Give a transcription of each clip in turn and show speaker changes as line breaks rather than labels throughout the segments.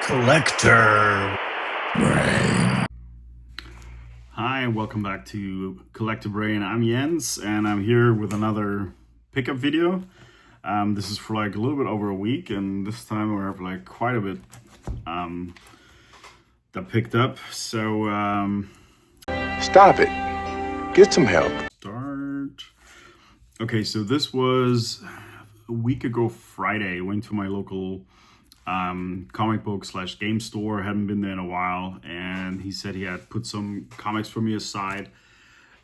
Collector Brain.
Hi, welcome back to Collector Brain. I'm Jens, and I'm here with another pickup video. This is for like a little bit over a week, and this time we have like quite a bit that picked up. So
Stop it. Get some help.
start. Okay, so this was a week ago Friday. I went to my local comic book / game store. Hadn't been there in a while, and he said he had put some comics for me aside,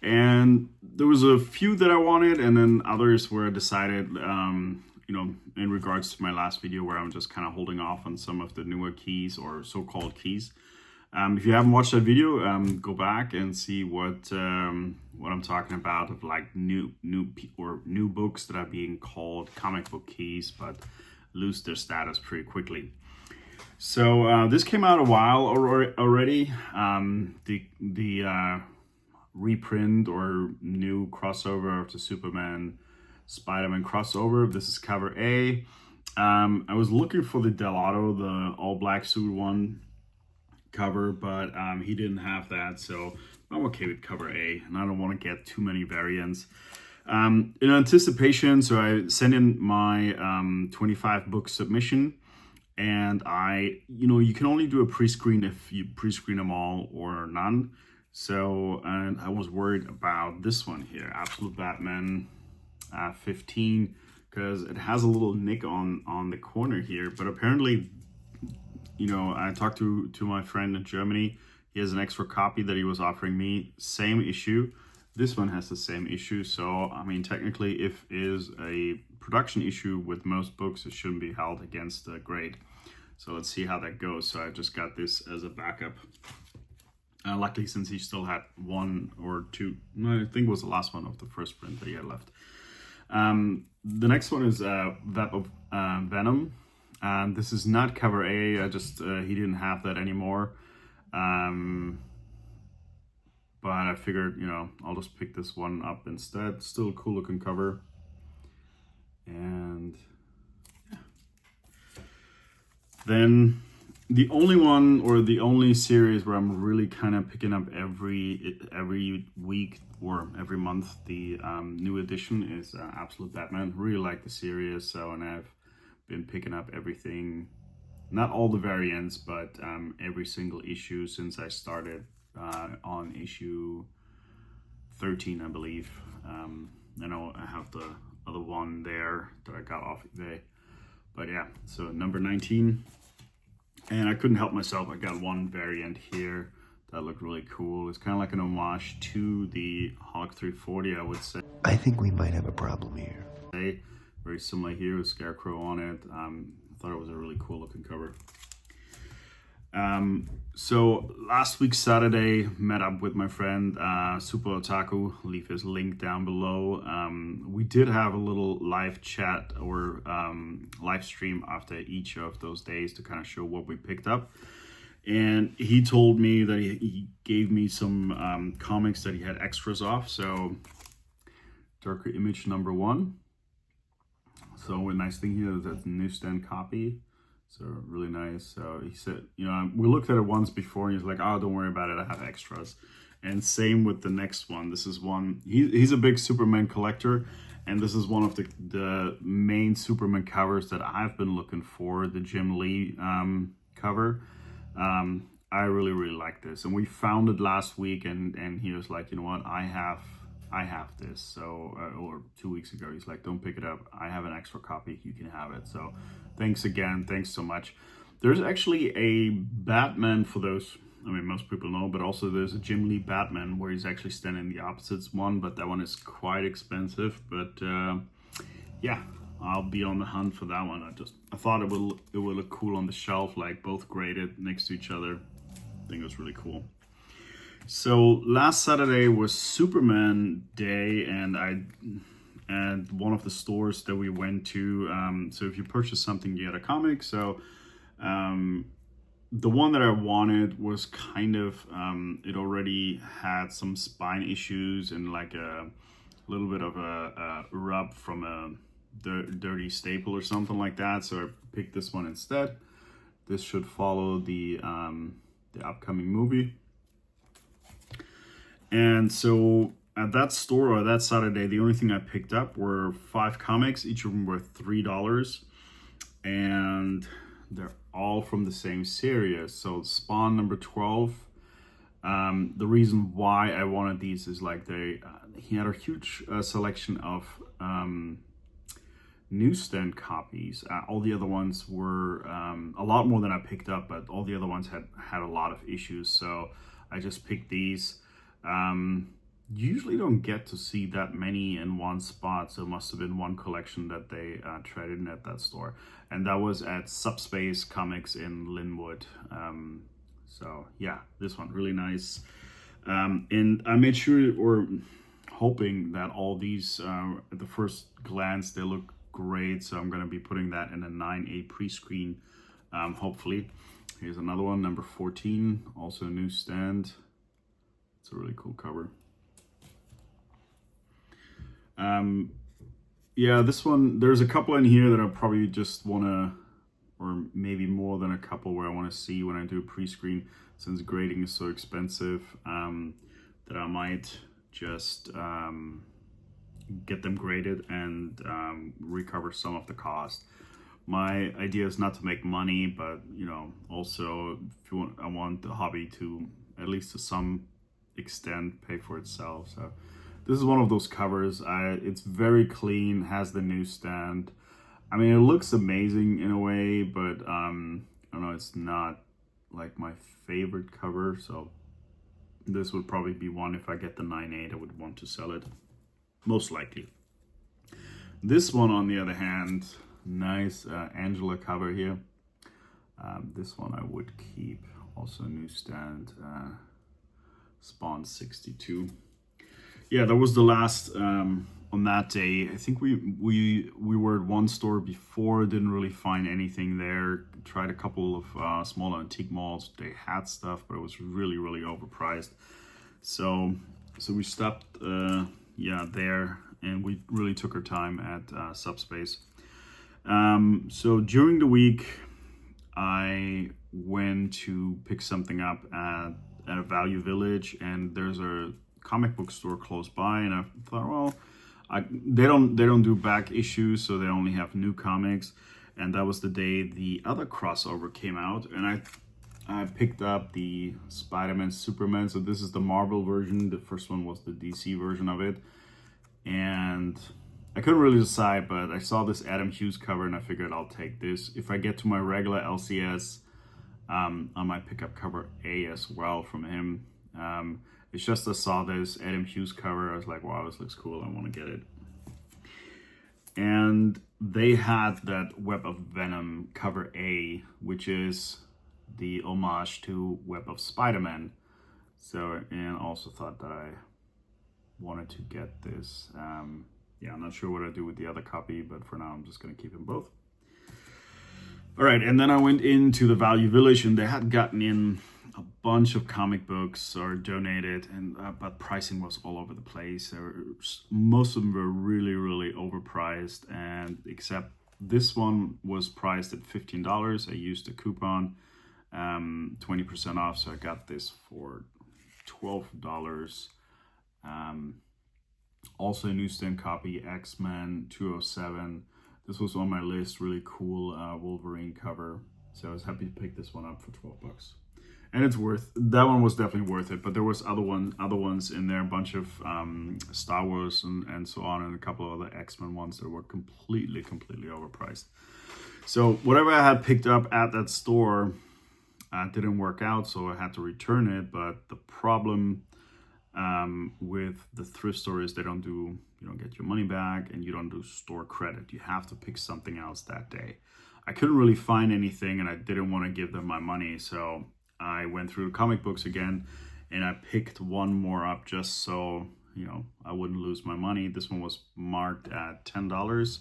and there was a few that I wanted, and then others where I decided in regards to my last video where I'm just kind of holding off on some of the newer keys or so-called keys. If you haven't watched that video, go back and see what I'm talking about, of like new books that are being called comic book keys but lose their status pretty quickly. So this came out a while already. The reprint or new crossover of the Superman Spider-Man crossover. This is cover A. I was looking for the Delato, the all black suit one cover, but he didn't have that, so I'm okay with cover A, and I don't want to get too many variants. In anticipation, so I sent in my 25 book submission, and you can only do a pre-screen if you pre-screen them all or none. So, and I was worried about this one here, Absolute Batman 15, because it has a little nick on the corner here, but apparently, I talked to my friend in Germany. He has an extra copy that he was offering me, same issue. This one has the same issue, so I mean, technically, if it is a production issue with most books, it shouldn't be held against the grade. So let's see how that goes. So I just got this as a backup. Luckily, since he still had one or two, no, I think it was the last one of the first print that he had left. The next one is Web of Venom. This is not cover A. I just he didn't have that anymore. But I figured, I'll just pick this one up instead. Still a cool looking cover. And yeah. Then the only one, or the only series where I'm really kind of picking up every week or every month the new edition is Absolute Batman. Really like the series, and I've been picking up everything, not all the variants, but every single issue since I started on issue 13, I believe. I know I have the other one there that I got off eBay. But yeah, so number 19. And I couldn't help myself. I got one variant here that looked really cool. It's kind of like an homage to the Hulk 340, I would say.
I think we might have a problem here.
Very similar here with Scarecrow on it. I thought it was a really cool looking cover. So last week Saturday, met up with my friend Super Otaku. Leave his link down below. We did have a little live chat or live stream after each of those days to kind of show what we picked up. And he told me that he gave me some comics that he had extras off. So Darker Image number 1. So a nice thing here is that's a newsstand copy. So really nice. So he said, we looked at it once before, and he's like, "Oh, don't worry about it. I have extras." And same with the next one. This is one. He's a big Superman collector, and this is one of the main Superman covers that I've been looking for. The Jim Lee cover. I really like this, and we found it last week, and he was like, "You know what? I have this." So or 2 weeks ago, he's like, "Don't pick it up. I have an extra copy. You can have it." So thanks again. Thanks so much. There's actually a Batman for those. I mean, most people know, but also there's a Jim Lee Batman where he's actually standing the opposites one, but that one is quite expensive. But yeah, I'll be on the hunt for that one. I thought it would look cool on the shelf, like both graded next to each other. I think it was really cool. So last Saturday was Superman Day, and one of the stores that we went to. So if you purchase something, you get a comic. So the one that I wanted was kind of it already had some spine issues and like a little bit of a rub from a dirty staple or something like that. So I picked this one instead. this should follow the upcoming movie. And so at that store, or that Saturday, the only thing I picked up were 5 comics. Each of them were $3, and they're all from the same series. So Spawn number 12. The reason why I wanted these is like he had a huge selection of newsstand copies. All the other ones were a lot more than I picked up, but all the other ones had a lot of issues. So I just picked these. Usually don't get to see that many in one spot, so it must have been one collection that they traded in at that store, and that was at Subspace Comics in Linwood. So yeah, this one really nice, and I made sure, or hoping that all these at the first glance they look great, so I'm going to be putting that in a 9A pre-screen, hopefully. Here's another one, number 14, also a newsstand. It's a really cool cover. Yeah, this one, there's a couple in here that I probably just want to, or maybe more than a couple, where I want to see when I do a pre-screen, since grading is so expensive, that I might just get them graded and recover some of the cost. My idea is not to make money, but also if you want, I want the hobby to, at least to some extent, pay for itself. So this is one of those covers. It's very clean, has the newsstand. I mean, it looks amazing in a way, but I don't know, it's not like my favorite cover. So this would probably be one, if I get the 9.8, I would want to sell it, most likely. This one, on the other hand, nice Angela cover here. This one I would keep, also newsstand. Spawn 62. Yeah, that was the last on that day. I think we were at one store before, didn't really find anything there. Tried a couple of small antique malls. They had stuff, but it was really, really overpriced. So we stopped there, and we really took our time at Subspace. So during the week, I went to pick something up at a Value Village, and there's a comic book store close by, and I thought, well, they don't do back issues, so they only have new comics. And that was the day the other crossover came out, and I picked up the Spider-Man Superman. So this is the Marvel version. The first one was the DC version of it, and I couldn't really decide, but I saw this Adam Hughes cover, and I figured I'll take this. If I get to my regular LCS, I might pick up cover A as well from him. It's just I saw this Adam Hughes cover, I was like, wow, this looks cool, I want to get it. And they had that Web of Venom cover A, which is the homage to Web of Spider-Man. So, and also thought that I wanted to get this. Yeah, I'm not sure what I do with the other copy, but for now I'm just going to keep them both. All right, and then I went into the Value Village, and they had gotten in a bunch of comic books or donated, and but pricing was all over the place. Most of them were really, really overpriced, and except this one was priced at $15. I used a coupon, 20% off, so I got this for $12. Also a newsstand copy, X-Men 207. This was on my list, really cool Wolverine cover. So I was happy to pick this one up for $12. And it's that one was definitely worth it, but there was other ones in there, a bunch of Star Wars and so on, and a couple of other X-Men ones that were completely overpriced. So whatever I had picked up at that store didn't work out, so I had to return it. But the problem with the thrift store is you don't get your money back, and you don't do store credit. You have to pick something else that day. I couldn't really find anything, and I didn't want to give them my money, so I went through comic books again, and I picked one more up just so I wouldn't lose my money. This one was marked at $10,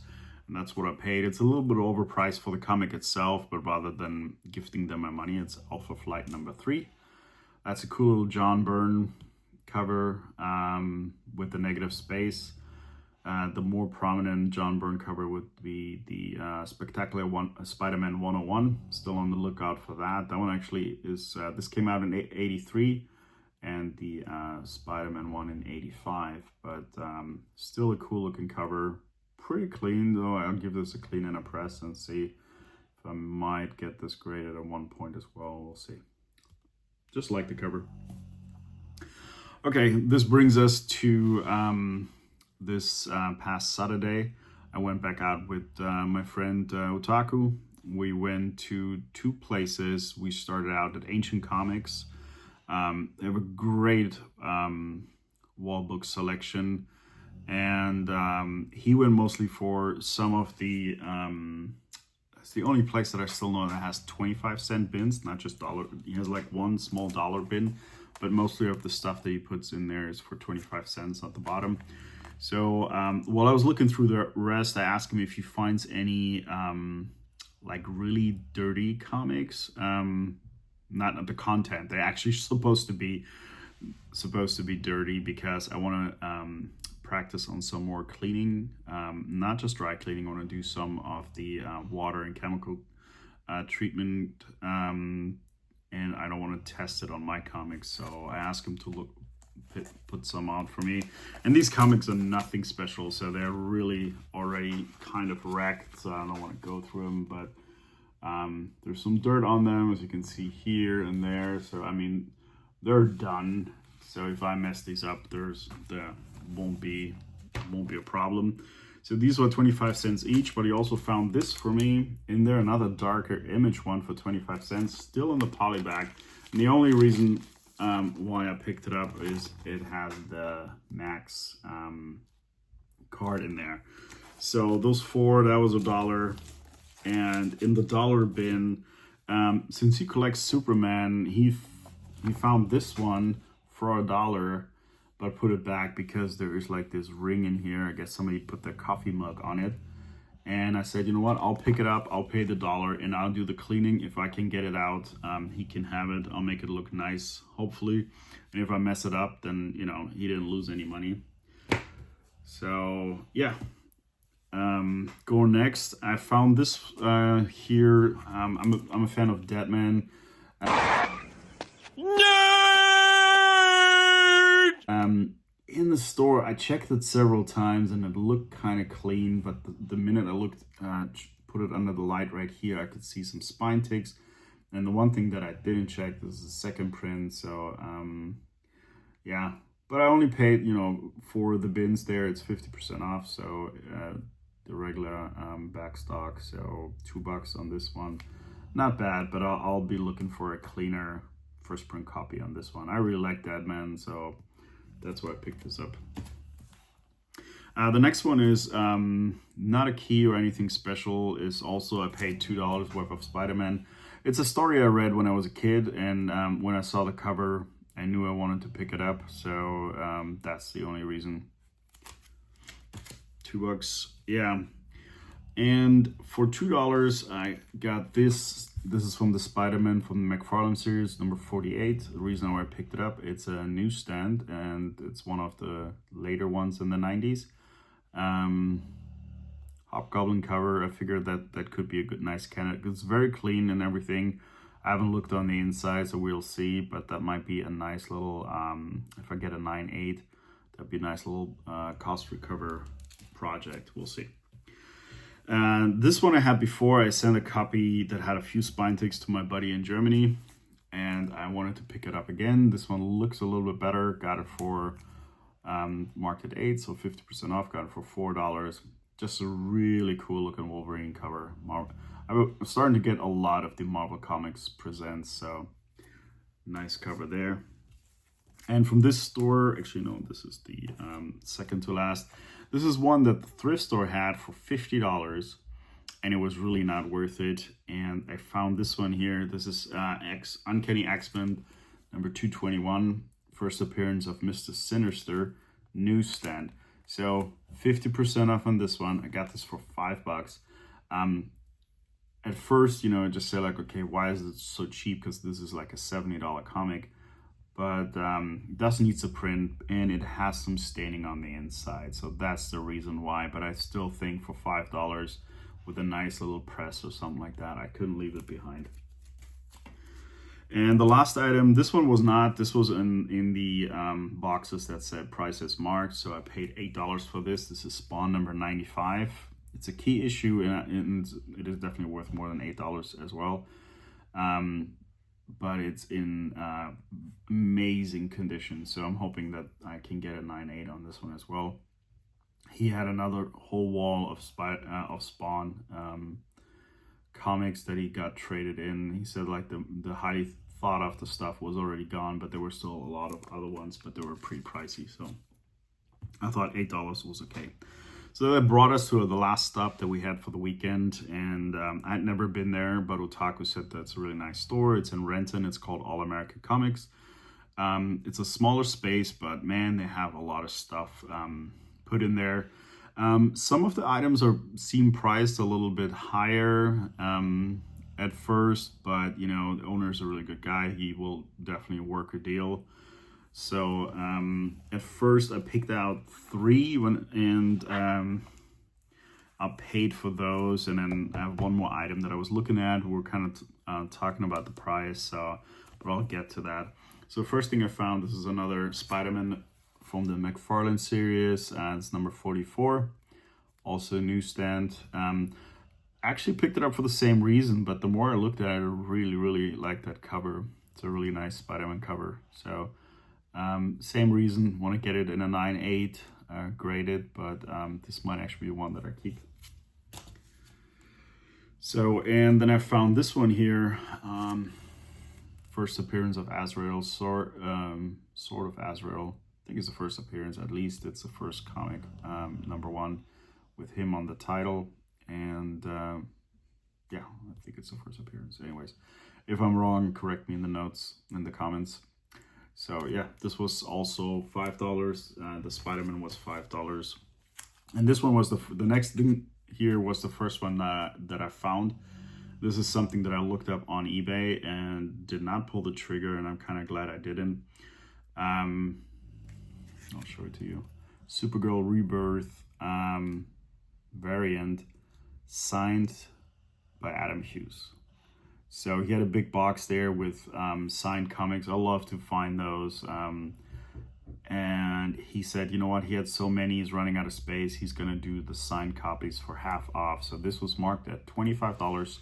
and that's what I paid. It's a little bit overpriced for the comic itself, but rather than gifting them my money, it's Alpha Flight number 3. That's a cool John Byrne cover with the negative space. The more prominent John Byrne cover would be the Spectacular Spider-Man 101. Still on the lookout for that. That one actually is, this came out in 83, and the Spider-Man one in 85. But still a cool looking cover. Pretty clean though. I'll give this a clean and a press and see if I might get this graded at 1 point as well. We'll see. Just like the cover. Okay, this brings us to this past Saturday. I went back out with my friend Otaku. We went to two places. We started out at Ancient Comics. They have a great wall book selection, and he went mostly for some of the it's the only place that I still know that has 25-cent bins, not just dollar. He has like one small dollar bin, but mostly of the stuff that he puts in there is for 25 cents at the bottom. So while I was looking through the rest, I asked him if he finds any like really dirty comics. Not the content. They're actually supposed to be dirty, because I want to practice on some more cleaning, not just dry cleaning. I want to do some of the water and chemical treatment, and I don't want to test it on my comics. So I asked him to put some out for me, and these comics are nothing special, so they're really already kind of wrecked, so I don't want to go through them, but there's some dirt on them, as you can see here and there. So I mean, they're done. So if I mess these up, won't be a problem. So these were 25 cents each, but he also found this for me in there, another darker image one for 25 cents, still in the poly bag. And the only reason why I picked it up is it has the Max card in there. So those four, that was $1. And in the dollar bin, since he collects Superman, he found this one for $1, but put it back because there is like this ring in here. I guess somebody put their coffee mug on it. And I said, you know what, I'll pick it up, I'll pay the $1, and I'll do the cleaning. If I can get it out, he can have it. I'll make it look nice, hopefully. And if I mess it up, then, you know, he didn't lose any money. So, yeah. Going next, I found this here. I'm a fan of Deadman. In the store, I checked it several times and it looked kind of clean, but the minute I looked, put it under the light right here, I could see some spine ticks. And the one thing that I didn't check, this is the second print, so yeah. But I only paid, you know, for the bins there, it's 50% off, so the regular back stock, so $2 on this one. Not bad, but I'll be looking for a cleaner first print copy on this one. I really like that, man, so that's why I picked this up. The next one is not a key or anything special. Is also I paid $2 worth of Spider-Man. It's a story I read when I was a kid, and when I saw the cover, I knew I wanted to pick it up. So that's the only reason. $2, yeah. And for $2, I got this. This is from the Spider-Man from the McFarlane series, number 48. The reason why I picked it up, it's a newsstand, and it's one of the later ones in the 90s. Hobgoblin cover. I figured that could be a good, nice candidate. It's very clean and everything. I haven't looked on the inside, so we'll see. But that might be a nice little, if I get a 9.8, that'd be a nice little cost recover project. We'll see. This one I had before. I sent a copy that had a few spine ticks to my buddy in Germany, and I wanted to pick it up again. This one looks a little bit better. Got it for marked at 8, so 50% off. Got it for $4. Just a really cool looking Wolverine cover. I'm starting to get a lot of the Marvel Comics presents, so nice cover there. And from this store, actually no, this is the second to last. This is one that the thrift store had for $50, and it was really not worth it. And I found this one here. This is Uncanny X-Men number 221, first appearance of Mr. Sinister, newsstand. So 50% off on this one. I got this for $5. At first, you know, I just say like, okay, why is it so cheap? Because this is like a $70 comic. but it doesn't need to print, and it has some staining on the inside, so that's the reason why. But I still think for $5 with a nice little press or something like that, I couldn't leave it behind. And the last item, this one was not, this was in the boxes that said price is marked, so I paid $8 for this. This is Spawn number 95. It's a key issue, and it is definitely worth more than $8 as well. But it's in amazing condition, so I'm hoping that I can get a 9.8 on this one as well. He had another whole wall of Spawn comics that he got traded in. He said like the highly thought after stuff was already gone, but there were still a lot of other ones, but they were pretty pricey, so I thought $8 was okay. So that brought us to the last stop that we had for the weekend, and I'd never been there, but Otaku said that's a really nice store. It's in Renton. It's called All American Comics. It's a smaller space, but man, they have a lot of stuff put in there. Some of the items seem priced a little bit higher at first, but you know, the owner's a really good guy. He will definitely work a deal. So at first I picked out 3 I paid for those, and then I have one more item that I was looking at. We're kind of talking about the price, so but I'll get to that. So first thing I found, this is another Spider-Man from the McFarlane series. It's number 44, also newsstand. Actually picked it up for the same reason, but the more I looked at it, I really like that cover. It's a really nice Spider-Man cover. So same reason, want to get it in a 9.8 graded, but this might actually be one that I keep. So, and then I found this one here, first appearance of Azrael, Sword of Azrael. I think it's the first appearance, at least it's the first comic, number 1, with him on the title, and yeah, I think it's the first appearance. Anyways, if I'm wrong, correct me in the notes, in the comments. So yeah, this was also $5. The Spider-Man was $5, and this one was the next thing here was the first one that I found. This is something that I looked up on eBay and did not pull the trigger, and I'm kind of glad I didn't. I'll show it to you. Supergirl Rebirth variant, signed by Adam Hughes. So he had a big box there with signed comics. I love to find those. And he said, you know what, he had so many, he's running out of space. He's gonna do the signed copies for half off. So this was marked at $25.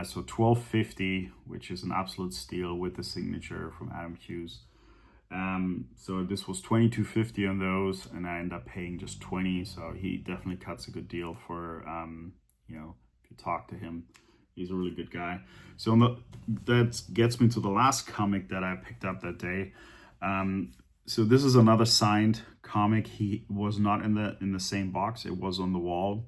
So $12.50, which is an absolute steal with the signature from Adam Hughes. So this was $22.50 on those, and I ended up paying just $20. So he definitely cuts a good deal for, you know, if you talk to him. He's a really good guy. So that gets me to the last comic that I picked up that day. So this is another signed comic. He was not in the same box. It was on the wall.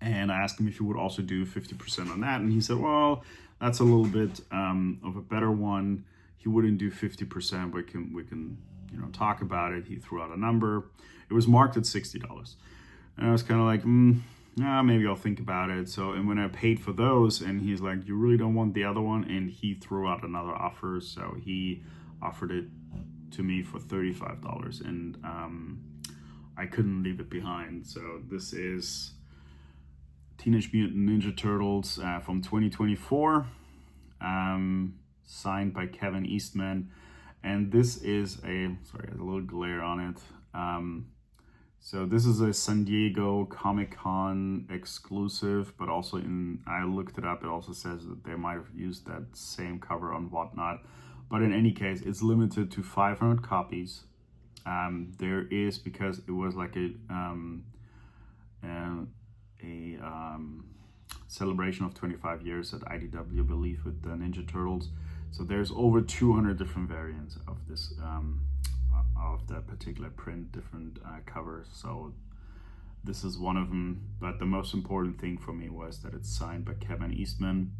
And I asked him if he would also do 50% on that. And he said, well, that's a little bit of a better one. He wouldn't do 50%, but we can you know, talk about it. He threw out a number. It was marked at $60. And I was kind of like, nah, maybe I'll think about it. So, and when I paid for those, and he's like, you really don't want the other one? And he threw out another offer. So he offered it to me for $35, and I couldn't leave it behind. So this is Teenage Mutant Ninja Turtles from 2024, signed by Kevin Eastman. And this is sorry, there's a little glare on it. So this is a San Diego Comic-Con exclusive, but also I looked it up, it also says that they might have used that same cover on Whatnot. But in any case, it's limited to 500 copies. There is, because it was like a celebration of 25 years at IDW, I believe, with the Ninja Turtles. So there's over 200 different variants of this, of that particular print, different covers. So this is one of them. But the most important thing for me was that it's signed by Kevin Eastman,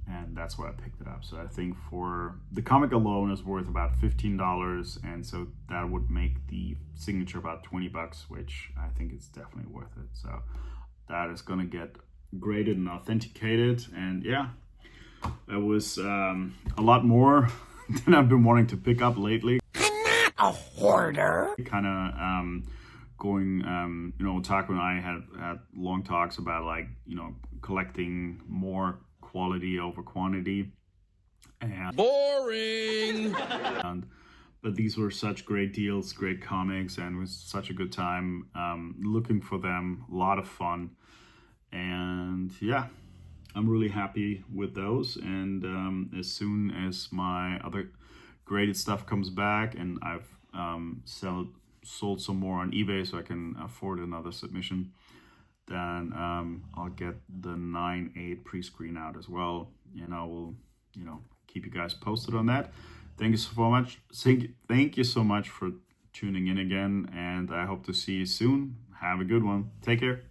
and that's why I picked it up. So I think for the comic alone is worth about $15, and so that would make the signature about $20, which I think it's definitely worth it. So that is gonna get graded and authenticated, and yeah, that was a lot more that I've been wanting to pick up lately.
A hoarder.
Kind of going, Otaku and I had long talks about like, collecting more quality over quantity. And
Boring.
but these were such great deals, great comics, and it was such a good time looking for them. A lot of fun. And yeah, I'm really happy with those. And as soon as my other graded stuff comes back and I've sold some more on eBay so I can afford another submission, then I'll get the 9/8 pre-screen out as well, and I will keep you guys posted on that. Thank you so much. Thank you so much for tuning in again, and I hope to see you soon. Have a good one. Take care.